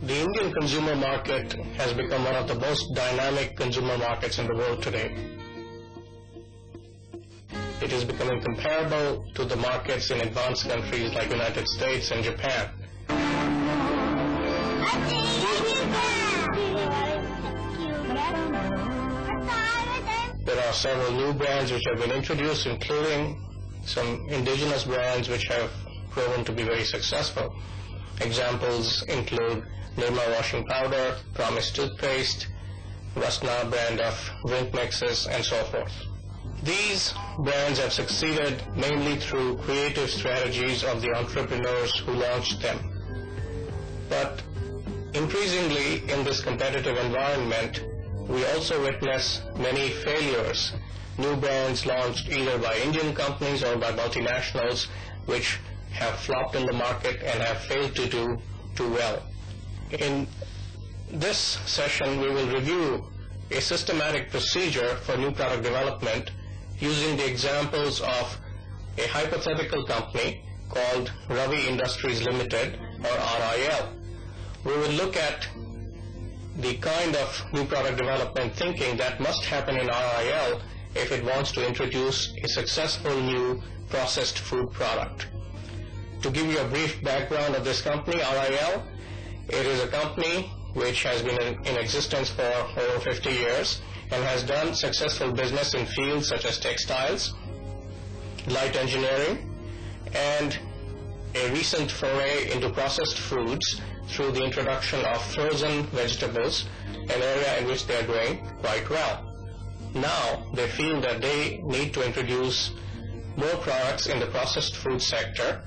The Indian consumer market has become one of the most dynamic consumer markets in the world today. It is becoming comparable to the markets in advanced countries like United States and Japan. There are several new brands which have been introduced, including some indigenous brands which have proven to be very successful. Examples include Nirma washing powder, Promise toothpaste, Rasna brand of drink mixes, and so forth. These brands have succeeded mainly through creative strategies of the entrepreneurs who launched them. But increasingly in this competitive environment, we also witness many failures. New brands launched either by Indian companies or by multinationals which have flopped in the market and have failed to do too well. In this session, we will review a systematic procedure for new product development using the examples of a hypothetical company called Ravi Industries Limited, or RIL. We will look at the kind of new product development thinking that must happen in RIL if it wants to introduce a successful new processed food product. To give you a brief background of this company, RIL, it is a company which has been in existence for over 50 years and has done successful business in fields such as textiles, light engineering, and a recent foray into processed foods through the introduction of frozen vegetables, an area in which they are doing quite well. Now they feel that they need to introduce more products in the processed food sector,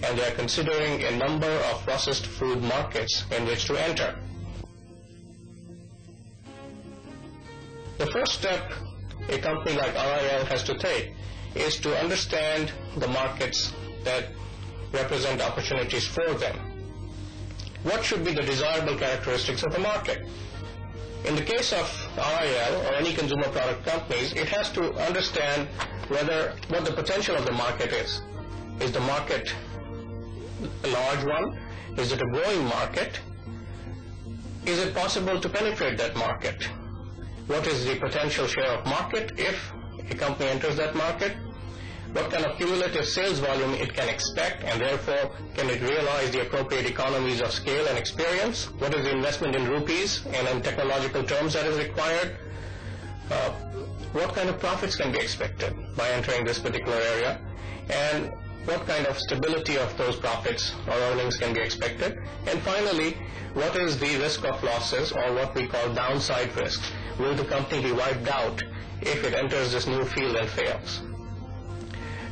and they are considering a number of processed food markets in which to enter. The first step a company like RIL has to take is to understand the markets that represent opportunities for them. What should be the desirable characteristics of the market? In the case of RIL or any consumer product companies, it has to understand what the potential of the market is. Is the market a large one? Is it a growing market? Is it possible to penetrate that market? What is the potential share of market if a company enters that market? What kind of cumulative sales volume it can expect, and therefore can it realize the appropriate economies of scale and experience? What is the investment in rupees and in technological terms that is required? What kind of profits can be expected by entering this particular area? And what kind of stability of those profits or earnings can be expected? And finally, what is the risk of losses, or what we call downside risk? Will the company be wiped out if it enters this new field and fails?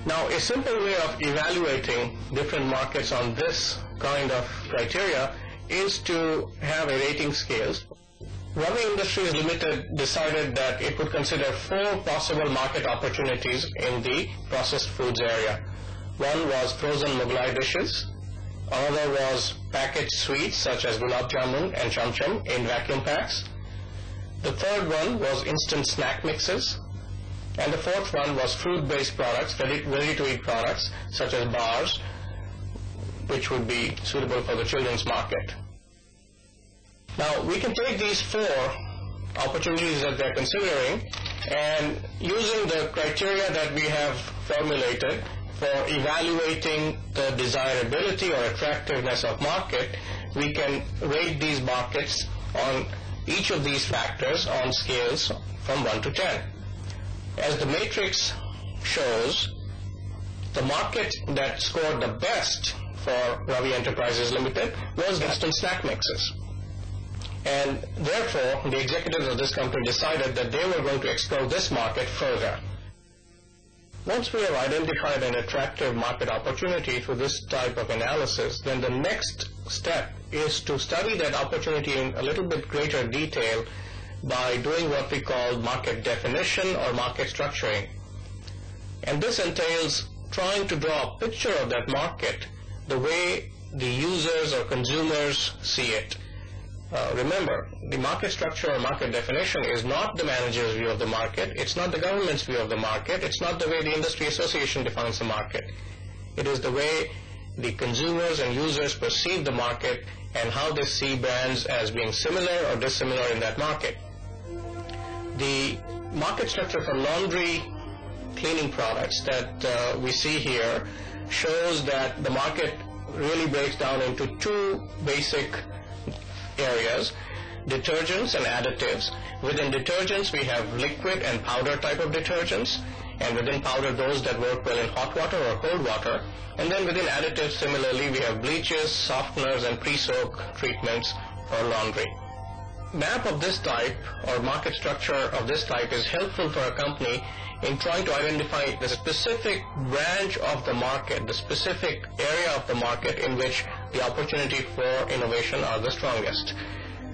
Now, a simple way of evaluating different markets on this kind of criteria is to have a rating scale. Ravi Industries Limited decided that it would consider 4 possible market opportunities in the processed foods area. One was frozen Mughlai dishes. Another was packaged sweets such as gulab jamun and cham cham in vacuum packs. The third one was instant snack mixes. And the fourth one was fruit-based products, ready-to-eat products such as bars, which would be suitable for the children's market. Now, we can take these 4 opportunities that they're considering, and using the criteria that we have formulated for evaluating the desirability or attractiveness of market, we can rate these markets on each of these factors on scales from 1 to 10. As the matrix shows, the market that scored the best for Ravi Enterprises Limited was instant snack mixes. And therefore, the executives of this company decided that they were going to explore this market further. Once we have identified an attractive market opportunity through this type of analysis, then the next step is to study that opportunity in a little bit greater detail by doing what we call market definition or market structuring. And this entails trying to draw a picture of that market the way the users or consumers see it. Remember, the market structure or market definition is not the manager's view of the market, it's not the government's view of the market, it's not the way the industry association defines the market. It is the way the consumers and users perceive the market and how they see brands as being similar or dissimilar in that market. The market structure for laundry cleaning products that we see here shows that the market really breaks down into two basic areas: detergents and additives. Within detergents, we have liquid and powder type of detergents, and within powder, those that work well in hot water or cold water. And then within additives, similarly, we have bleaches, softeners, and pre-soak treatments for laundry. Map of this type or market structure of this type is helpful for a company in trying to identify the specific branch of the market, the specific area of the market in which the opportunity for innovation are the strongest.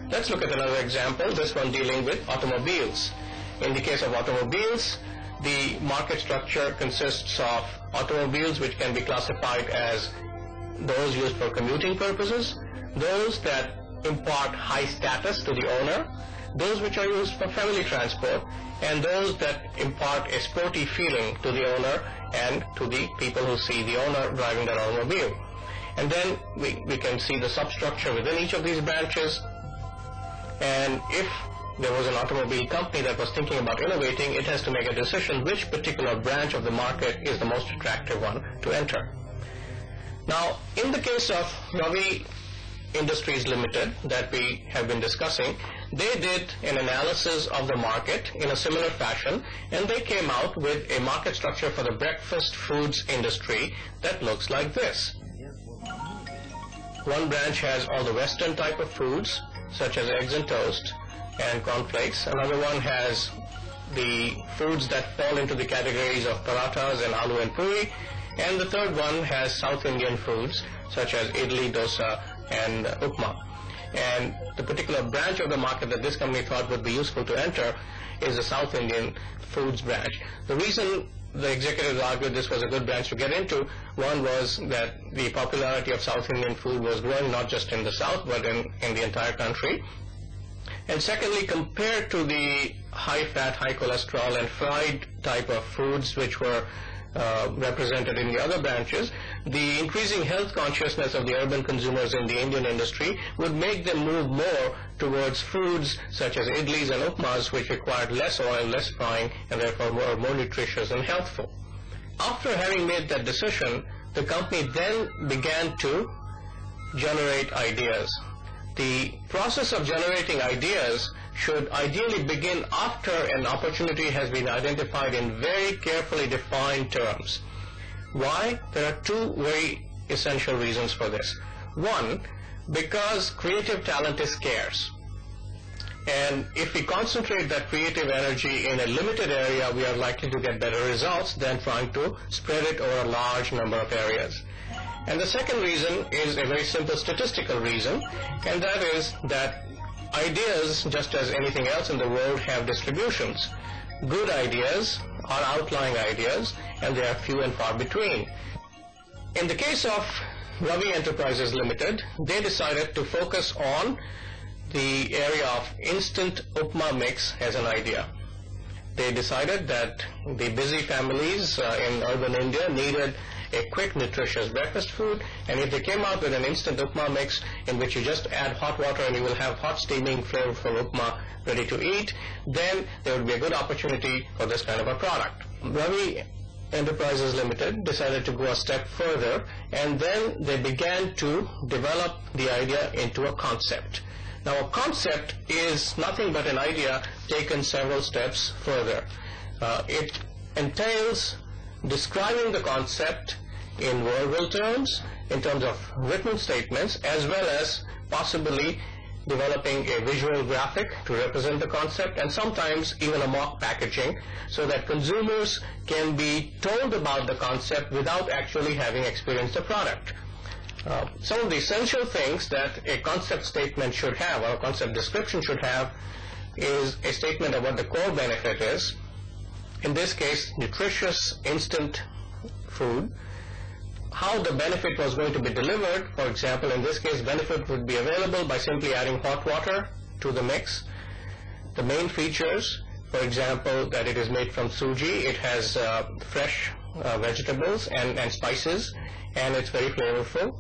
Let's look at another example, this one dealing with automobiles. In the case of automobiles, the market structure consists of automobiles which can be classified as those used for commuting purposes, those that impart high status to the owner, those which are used for family transport, and those that impart a sporty feeling to the owner and to the people who see the owner driving that automobile. And then we can see the substructure within each of these branches, and if there was an automobile company that was thinking about innovating, it has to make a decision which particular branch of the market is the most attractive one to enter. Now, in the case of Ravi Industries Limited that we have been discussing, they did an analysis of the market in a similar fashion, and they came out with a market structure for the breakfast foods industry that looks like this. One branch has all the Western type of foods, such as eggs and toast and cornflakes. Another one has the foods that fall into the categories of parathas and aloo and puri. And the third one has South Indian foods, such as idli, dosa, and upma. And the particular branch of the market that this company thought would be useful to enter is the South Indian foods branch. The reason the executives argued this was a good branch to get into, one was that the popularity of South Indian food was growing not just in the South, but in the entire country. And secondly, compared to the high-fat, high-cholesterol, and fried type of foods which were represented in the other branches, the increasing health consciousness of the urban consumers in the Indian industry would make them move more towards foods such as idlis and upmas, which required less oil, less frying, and therefore were more nutritious and healthful. After having made that decision, the company then began to generate ideas. The process of generating ideas should ideally begin after an opportunity has been identified in very carefully defined terms. Why? There are two very essential reasons for this. One, because creative talent is scarce. And if we concentrate that creative energy in a limited area, we are likely to get better results than trying to spread it over a large number of areas. And the second reason is a very simple statistical reason, and that is that ideas, just as anything else in the world, have distributions. Good ideas are outlying ideas, and they are few and far between. In the case of Ravi Enterprises Limited, they decided to focus on the area of instant upma mix as an idea. They decided that the busy families in urban India needed a quick, nutritious breakfast food, and if they came out with an instant upma mix in which you just add hot water and you will have hot, steaming, flavorful upma ready to eat, then there would be a good opportunity for this kind of a product. Ravi Enterprises Limited decided to go a step further, and then they began to develop the idea into a concept. Now, a concept is nothing but an idea taken several steps further. It entails describing the concept in verbal terms, in terms of written statements, as well as possibly developing a visual graphic to represent the concept, and sometimes even a mock packaging, so that consumers can be told about the concept without actually having experienced the product. Some of the essential things that a concept statement should have, or a concept description should have, is a statement of what the core benefit is. In this case, nutritious instant food. How the benefit was going to be delivered. For example, in this case, benefit would be available by simply adding hot water to the mix. The main features, for example, that it is made from suji, it has fresh vegetables and spices, and it's very flavorful.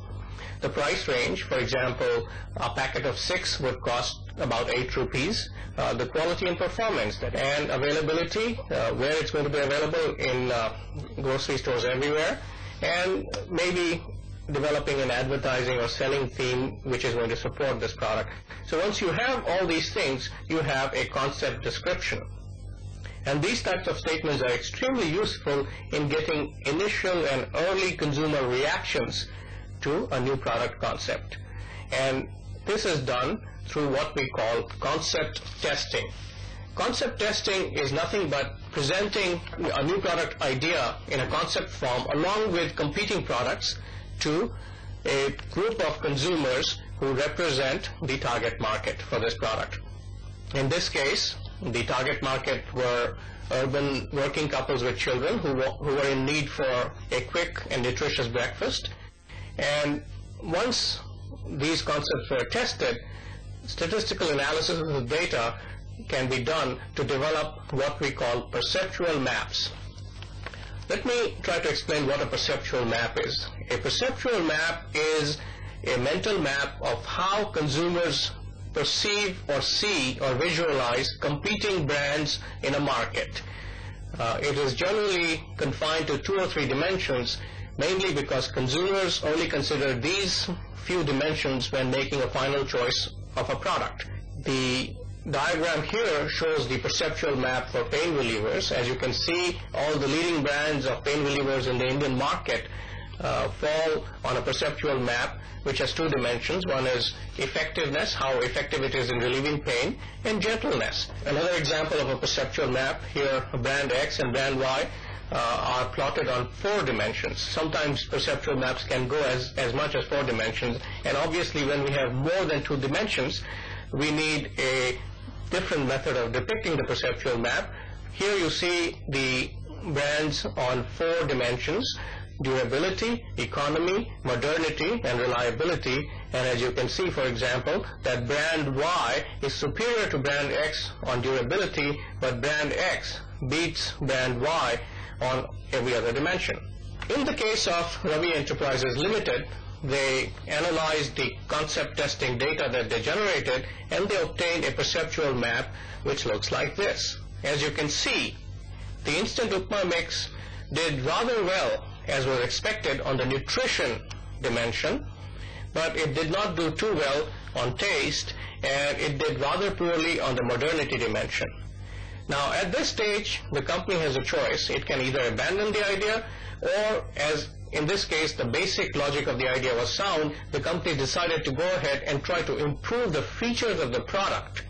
The price range, for example, a packet of 6 would cost about 8 rupees. The quality and performance and availability, where it's going to be available in grocery stores everywhere, and maybe developing an advertising or selling theme which is going to support this product. So once you have all these things, you have a concept description. And these types of statements are extremely useful in getting initial and early consumer reactions to a new product concept. And this is done through what we call concept testing. Concept testing is nothing but presenting a new product idea in a concept form along with competing products to a group of consumers who represent the target market for this product. In this case, the target market were urban working couples with children who were in need for a quick and nutritious breakfast. And once these concepts were tested, statistical analysis of the data can be done to develop what we call perceptual maps. Let me try to explain what a perceptual map is. A perceptual map is a mental map of how consumers perceive or see or visualize competing brands in a market. It is generally confined to 2 or 3 dimensions, mainly because consumers only consider these few dimensions when making a final choice of a product. The diagram here shows the perceptual map for pain relievers. As you can see, all the leading brands of pain relievers in the Indian market fall on a perceptual map which has 2 dimensions. One is effectiveness, how effective it is in relieving pain, and gentleness. Another example of a perceptual map here, brand X and brand Y are plotted on 4 dimensions. Sometimes perceptual maps can go as much as 4 dimensions, and obviously when we have more than 2 dimensions, we need a different method of depicting the perceptual map. Here you see the brands on 4 dimensions: durability, economy, modernity, and reliability. And as you can see, for example, that brand Y is superior to brand X on durability, but brand X beats brand Y on every other dimension. In the case of Ravi Enterprises Limited, they analyzed the concept testing data that they generated, and they obtained a perceptual map which looks like this. As you can see, the instant upma mix did rather well, as was expected, on the nutrition dimension, but it did not do too well on taste, and it did rather poorly on the modernity dimension. Now, at this stage, the company has a choice. It can either abandon the idea, or, as in this case, the basic logic of the idea was sound, the company decided to go ahead and try to improve the features of the product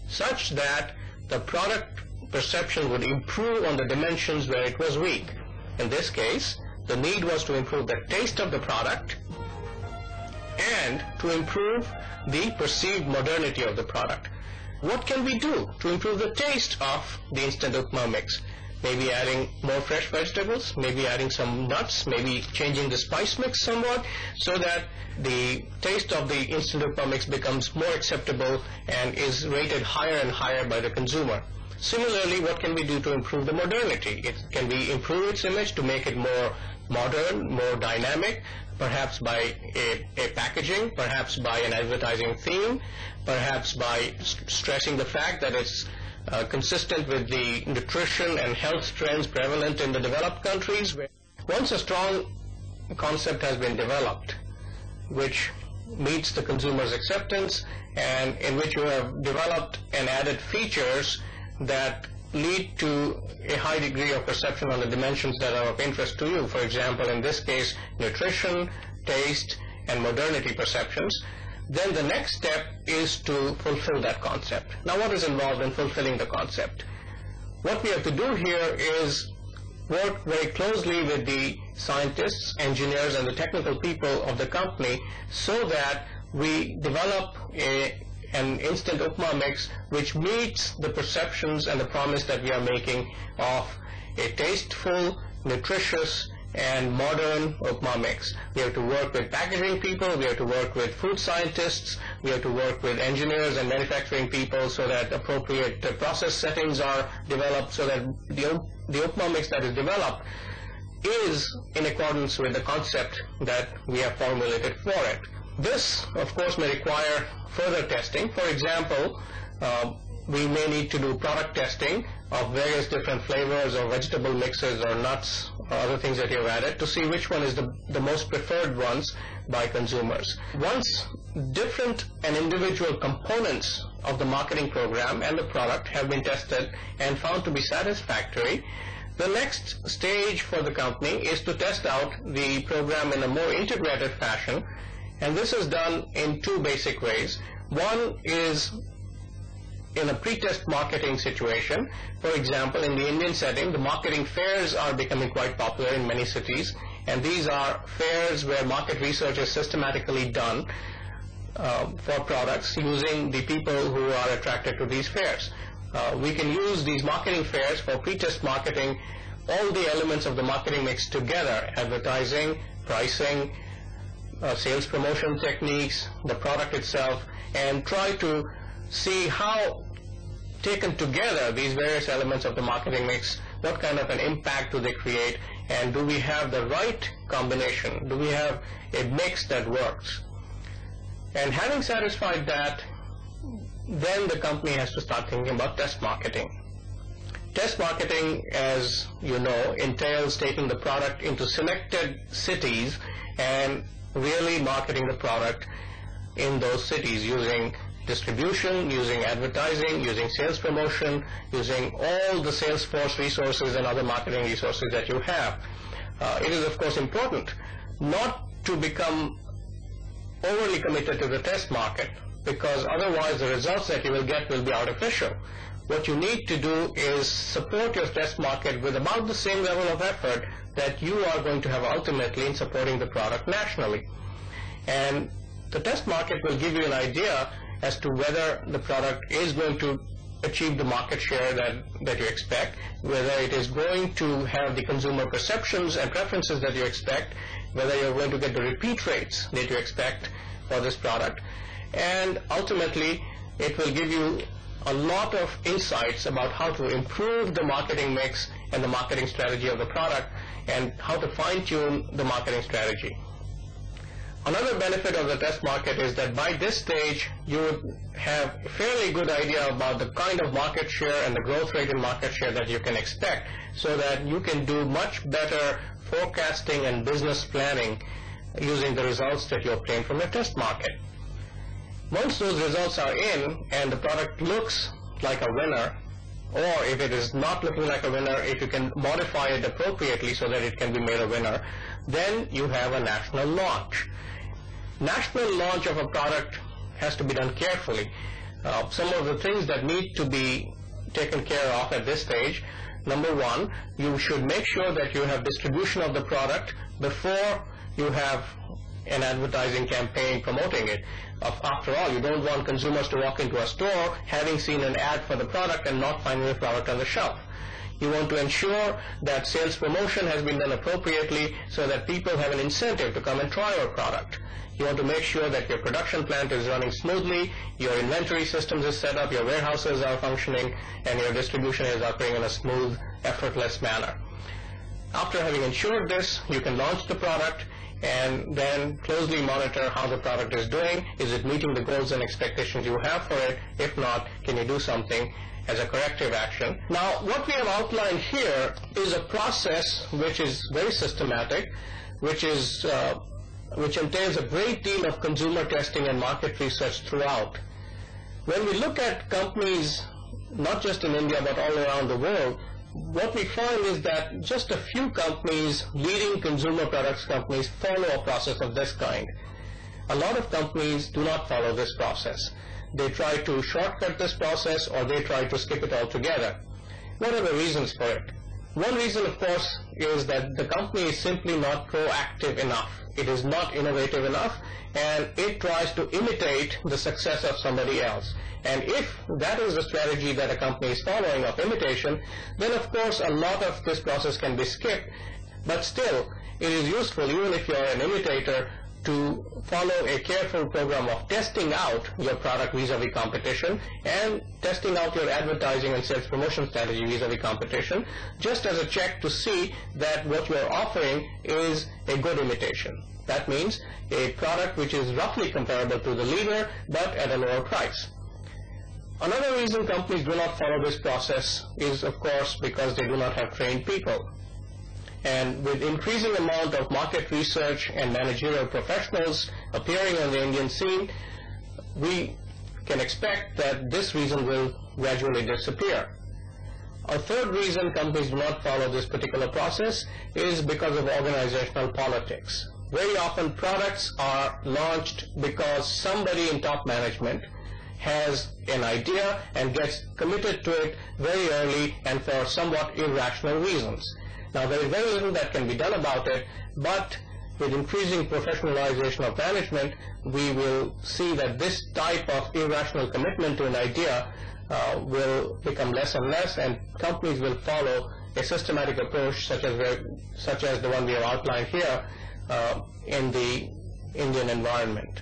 such that the product perception would improve on the dimensions where it was weak. In this case, the need was to improve the taste of the product and to improve the perceived modernity of the product. What can we do to improve the taste of the instant upma mix? Maybe adding more fresh vegetables, maybe adding some nuts, maybe changing the spice mix somewhat, so that the taste of the instant upma mix becomes more acceptable and is rated higher and higher by the consumer. Similarly, what can we do to improve the modernity? Can we improve its image to make it more modern, more dynamic, perhaps by a packaging, perhaps by an advertising theme, perhaps by stressing the fact that it's consistent with the nutrition and health trends prevalent in the developed countries. Once a strong concept has been developed, which meets the consumer's acceptance, and in which you have developed and added features that lead to a high degree of perception on the dimensions that are of interest to you. For example, in this case, nutrition, taste, and modernity perceptions. then the next step is to fulfill that concept. Now, what is involved in fulfilling the concept? What we have to do here is work very closely with the scientists, engineers, and the technical people of the company so that we develop an instant upma mix which meets the perceptions and the promise that we are making of a tasteful, nutritious, and modern upma mix. We have to work with packaging people, we have to work with food scientists, we have to work with engineers and manufacturing people so that appropriate process settings are developed so that the upma mix that is developed is in accordance with the concept that we have formulated for it. This, of course, may require further testing. For example, we may need to do product testing of various different flavors or vegetable mixes or nuts or other things that you've added to see which one is the most preferred ones by consumers. Once different and individual components of the marketing program and the product have been tested and found to be satisfactory, the next stage for the company is to test out the program in a more integrated fashion, and this is done in two basic ways. One is in a pre-test marketing situation. For example, in the Indian setting, the marketing fairs are becoming quite popular in many cities, and these are fairs where market research is systematically done for products using the people who are attracted to these fairs. We can use these marketing fairs for pre-test marketing all the elements of the marketing mix together: advertising, pricing, sales promotion techniques, the product itself, and try to see how, taken together, these various elements of the marketing mix, what kind of an impact do they create, and do we have the right combination? Do we have a mix that works? And having satisfied that, then the company has to start thinking about test marketing. Test marketing, as you know, entails taking the product into selected cities and really marketing the product in those cities using distribution, using advertising, using sales promotion, using all the sales force resources and other marketing resources that you have. It is, of course, important not to become overly committed to the test market, because otherwise the results that you will get will be artificial. What you need to do is support your test market with about the same level of effort that you are going to have ultimately in supporting the product nationally. And the test market will give you an idea as to whether the product is going to achieve the market share that you expect, whether it is going to have the consumer perceptions and preferences that you expect, whether you're going to get the repeat rates that you expect for this product. And ultimately, it will give you a lot of insights about how to improve the marketing mix and the marketing strategy of the product and how to fine-tune the marketing strategy. Another benefit of the test market is that by this stage, you would have a fairly good idea about the kind of market share and the growth rate in market share that you can expect, so that you can do much better forecasting and business planning using the results that you obtain from your test market. Once those results are in and the product looks like a winner, or if it is not looking like a winner, if you can modify it appropriately so that it can be made a winner, then you have a national launch. National launch of a product has to be done carefully. Some of the things that need to be taken care of at this stage: number one, you should make sure that you have distribution of the product before you have an advertising campaign promoting it. After all, you don't want consumers to walk into a store having seen an ad for the product and not finding the product on the shelf. You want to ensure that sales promotion has been done appropriately so that people have an incentive to come and try your product. You want to make sure that your production plant is running smoothly, your inventory systems is set up, your warehouses are functioning, and your distribution is occurring in a smooth, effortless manner. After having ensured this, you can launch the product and then closely monitor how the product is doing. Is it meeting the goals and expectations you have for it? If not, can you do something as a corrective action? Now, what we have outlined here is a process which is very systematic, which entails a great deal of consumer testing and market research throughout. When we look at companies, not just in India but all around the world, what we find is that just a few companies, leading consumer products companies, follow a process of this kind. A lot of companies do not follow this process. They try to shortcut this process, or they try to skip it altogether. What are the reasons for it? One reason, of course, is that the company is simply not proactive enough. It is not innovative enough, and it tries to imitate the success of somebody else. And if that is the strategy that a company is following of imitation, then of course a lot of this process can be skipped. But still, it is useful, even if you are an imitator, to follow a careful program of testing out your product vis-a-vis competition and testing out your advertising and sales promotion strategy vis-a-vis competition, just as a check to see that what you are offering is a good imitation. That means a product which is roughly comparable to the leader, but at a lower price. Another reason companies do not follow this process is, of course, because they do not have trained people. And with increasing amount of market research and managerial professionals appearing on the Indian scene, we can expect that this reason will gradually disappear. A third reason companies do not follow this particular process is because of organizational politics. Very often products are launched because somebody in top management has an idea and gets committed to it very early and for somewhat irrational reasons. Now, there is very little that can be done about it, but with increasing professionalization of management, we will see that this type of irrational commitment to an idea will become less and less, and companies will follow a systematic approach such as the one we have outlined here in the Indian environment.